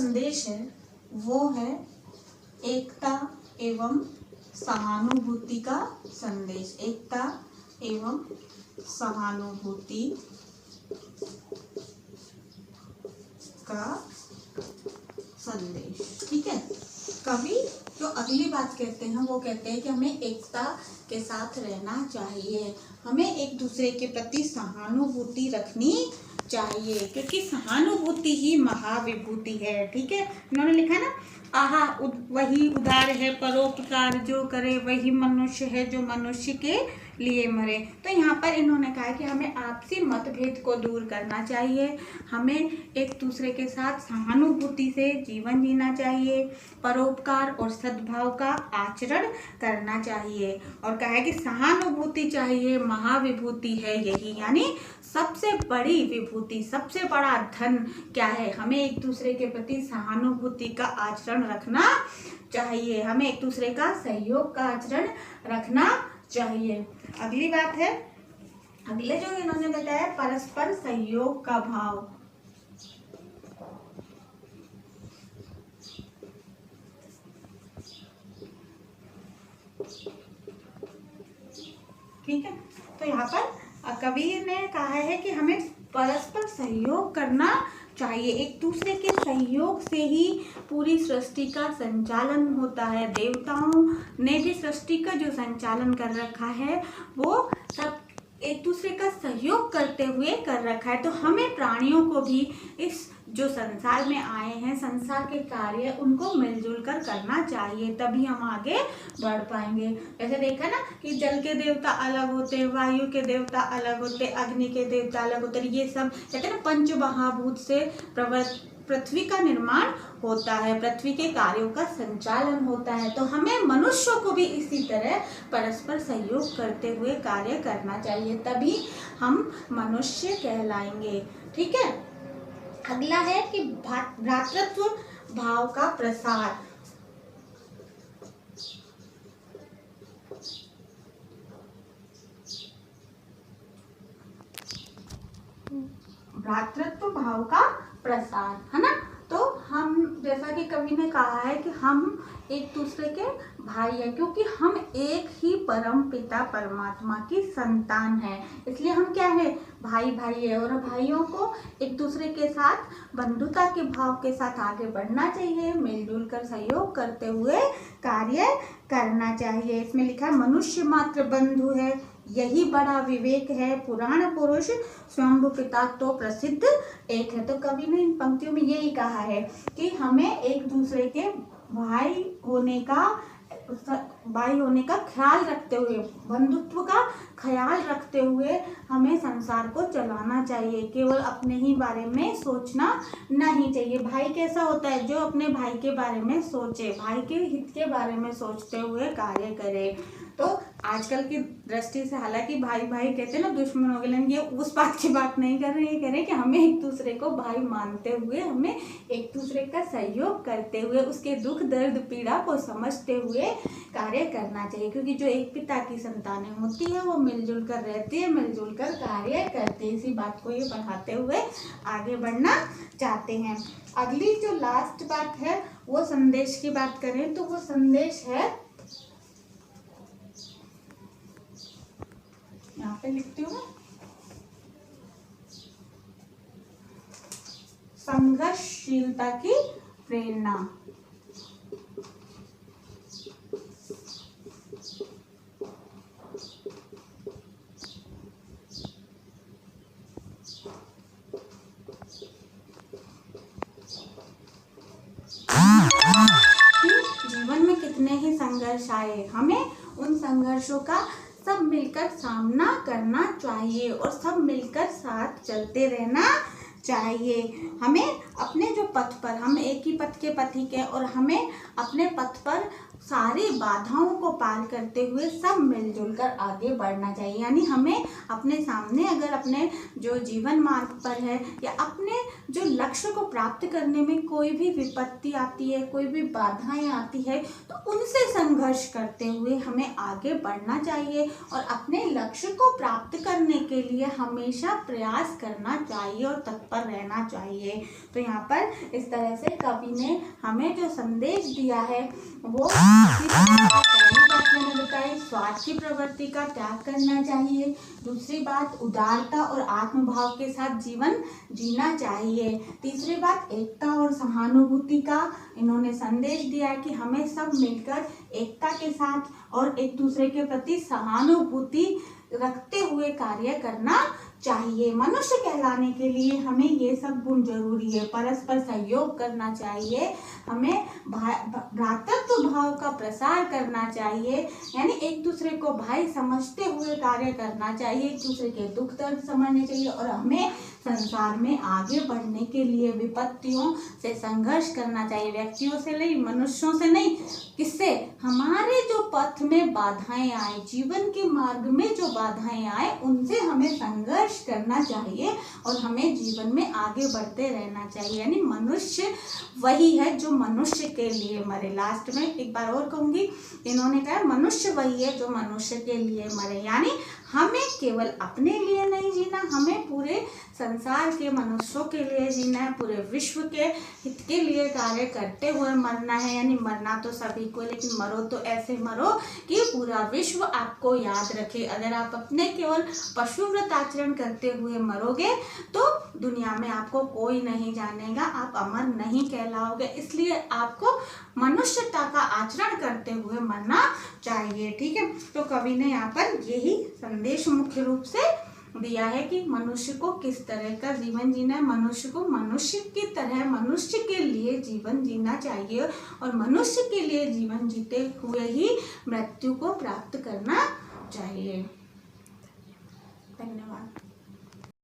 संदेश है वो है एकता एवं सहानुभूति का संदेश। एकता एवं सहानुभूति का संदेश। ठीक है। कवि जो अगली बात कहते हैं वो कहते हैं कि हमें एकता के साथ रहना चाहिए, हमें एक दूसरे के प्रति सहानुभूति रखनी चाहिए, क्योंकि सहानुभूति ही महाविभूति है। ठीक है। इन्होंने लिखा ना, आहा वही उदार है परोपकार जो करे, वही मनुष्य है जो मनुष्य के लिए मरे। तो यहाँ पर इन्होंने कहा है कि हमें आपसी मतभेद को दूर करना चाहिए, हमें एक दूसरे के साथ सहानुभूति से जीवन जीना चाहिए, परोपकार और सद्भाव का आचरण करना चाहिए। और कहा है कि सहानुभूति चाहिए महाविभूति है यही, यानी सबसे बड़ी विभूति, सबसे बड़ा धन क्या है? हमें एक दूसरे के प्रति सहानुभूति का आचरण रखना चाहिए, हमें एक दूसरे का सहयोग का आचरण रखना चाहिए। अगली बात है, अगले जो इन्होंने बताया परस्पर सहयोग का भाव। ठीक है। तो यहाँ पर कवि ने कहा है कि हमें परस्पर सहयोग करना चाहिए, एक दूसरे के सहयोग से ही पूरी सृष्टि का संचालन होता है। देवताओं ने भी सृष्टि का जो संचालन कर रखा है वो सब एक दूसरे का सहयोग करते हुए कर रखा है। तो हमें प्राणियों को भी इस जो संसार में आए हैं, संसार के कार्य उनको मिलजुल कर करना चाहिए, तभी हम आगे बढ़ पाएंगे। ऐसे देखा ना कि जल के देवता अलग होते, वायु के देवता अलग होते, अग्नि के देवता अलग होते, ये सब कहते हैं ना पंचमहाभूत से पृथ्वी का निर्माण होता है, पृथ्वी के कार्यों का संचालन होता है। तो हमें मनुष्यों को भी इसी तरह परस्पर सहयोग करते हुए कार्य करना चाहिए, तभी हम मनुष्य कहलाएंगे। ठीक है। अगला है कि भ्रातृत्व भाव का प्रसार। भ्रातृत्व भाव का प्रसार है ना। तो हम जैसा कि कवि ने कहा है कि हम एक दूसरे के भाई हैं, क्योंकि हम एक ही परम पिता परमात्मा की संतान हैं, इसलिए हम क्या है भाई भाई है। और भाइयों को एक दूसरे के साथ बंधुता के भाव के साथ आगे बढ़ना चाहिए, मिलजुल कर सहयोग करते हुए कार्य करना चाहिए। इसमें लिखा है मनुष्य मात्र बंधु है, यही बड़ा विवेक है, पुराण पुरुष स्वयंभू पिता तो प्रसिद्ध एक है। तो कवि ने इन पंक्तियों में यही कहा है कि हमें एक दूसरे के भाई होने का ख्याल रखते हुए, बंधुत्व का ख्याल रखते हुए हमें संसार को चलाना चाहिए, केवल अपने ही बारे में सोचना नहीं चाहिए। भाई कैसा होता है? जो अपने भाई के बारे में सोचे, भाई के हित के बारे में सोचते हुए कार्य करे। तो आजकल की दृष्टि से हालांकि भाई भाई कहते हैं ना दुश्मन हो गए, लेकिन ये उस बात की बात नहीं कर रहे हैं, कह रहे हैं कि हमें एक दूसरे को भाई मानते हुए, हमें एक दूसरे का सहयोग करते हुए, उसके दुख दर्द पीड़ा को समझते हुए कार्य करना चाहिए, क्योंकि जो एक पिता की संतानें होती है वो मिलजुल कर रहती है, मिलजुल कर कार्य करते हैं। इसी बात को ये बढ़ाते हुए आगे बढ़ना चाहते हैं। अगली जो लास्ट बात है वो संदेश की बात करें तो वो संदेश है, यहाँ पे लिखती हूँ, संघर्षशीलता की प्रेरणा। जीवन में कितने ही संघर्ष आए, हमें उन संघर्षों का सब मिलकर सामना करना चाहिए और सब मिलकर साथ चलते रहना चाहिए। हमें अपने जो पथ पर, हम एक ही पथ के पथिक हैं और हमें अपने पथ पर सारी बाधाओं को पार करते हुए सब मिलजुल कर आगे बढ़ना चाहिए। यानी हमें अपने सामने अगर अपने जो जीवन मार्ग पर है या अपने जो लक्ष्य को प्राप्त करने में कोई भी विपत्ति आती है, कोई भी बाधाएं आती है, तो उनसे संघर्ष करते हुए हमें आगे बढ़ना चाहिए और अपने लक्ष्य को प्राप्त करने के लिए हमेशा प्रयास करना चाहिए और तत्पर रहना चाहिए। तो यहाँ पर इस तरह से कवि ने हमें जो संदेश दिया है वो पहली बात मैंने बताई, स्वार्थ की प्रवृत्ति का त्याग करना चाहिए। दूसरी बात, उदारता और आत्मभाव के साथ जीवन जीना चाहिए। तीसरी बात, एकता और सहानुभूति का इन्होंने संदेश दिया है कि हमें सब मिलकर एकता के साथ और एक दूसरे के प्रति सहानुभूति रखते हुए कार्य करना चाहिए। मनुष्य कहलाने के लिए हमें ये सब गुण जरूरी है। परस्पर सहयोग करना चाहिए, हमें भ्रातृत्व भाव का प्रसार करना चाहिए, यानी एक दूसरे को भाई समझते हुए कार्य करना चाहिए, एक दूसरे के दुख दर्द समझने चाहिए और हमें संसार में आगे बढ़ने के लिए विपत्तियों से संघर्ष करना चाहिए। व्यक्तियों से नहीं, मनुष्यों से नहीं, किससे? हमारे जो पथ में बाधाएं आए, जीवन के मार्ग में जो बाधाएं आए, उनसे हमें संघर्ष करना चाहिए और हमें जीवन में आगे बढ़ते रहना चाहिए। यानी मनुष्य वही है जो मनुष्य के लिए मरे। लास्ट में एक बार और कहूंगी, इन्होंने कहा मनुष्य वही है जो मनुष्य के लिए मरे, यानी हमें केवल अपने लिए नहीं जीना, हमें पूरे संसार के मनुष्यों के लिए जीना है, पूरे विश्व के हित के लिए कार्य करते हुए मरना है। यानी मरना तो सभी को, लेकिन मरो तो ऐसे मरो कि पूरा विश्व आपको याद रखे। अगर आप अपने केवल पशुव्रत आचरण करते हुए मरोगे तो दुनिया में आपको कोई नहीं जानेगा, आप अमर नहीं कहलाओगे। इसलिए आपको मनुष्यता का आचरण करते हुए मरना चाहिए। ठीक है, तो कवि ने यहाँ पर यही संदेश मुख्य रूप से दिया है कि मनुष्य को किस तरह का जीवन जीना है। मनुष्य को मनुष्य की तरह मनुष्य के लिए जीवन जीना चाहिए और मनुष्य के लिए जीवन जीते हुए ही मृत्यु को प्राप्त करना चाहिए। धन्यवाद।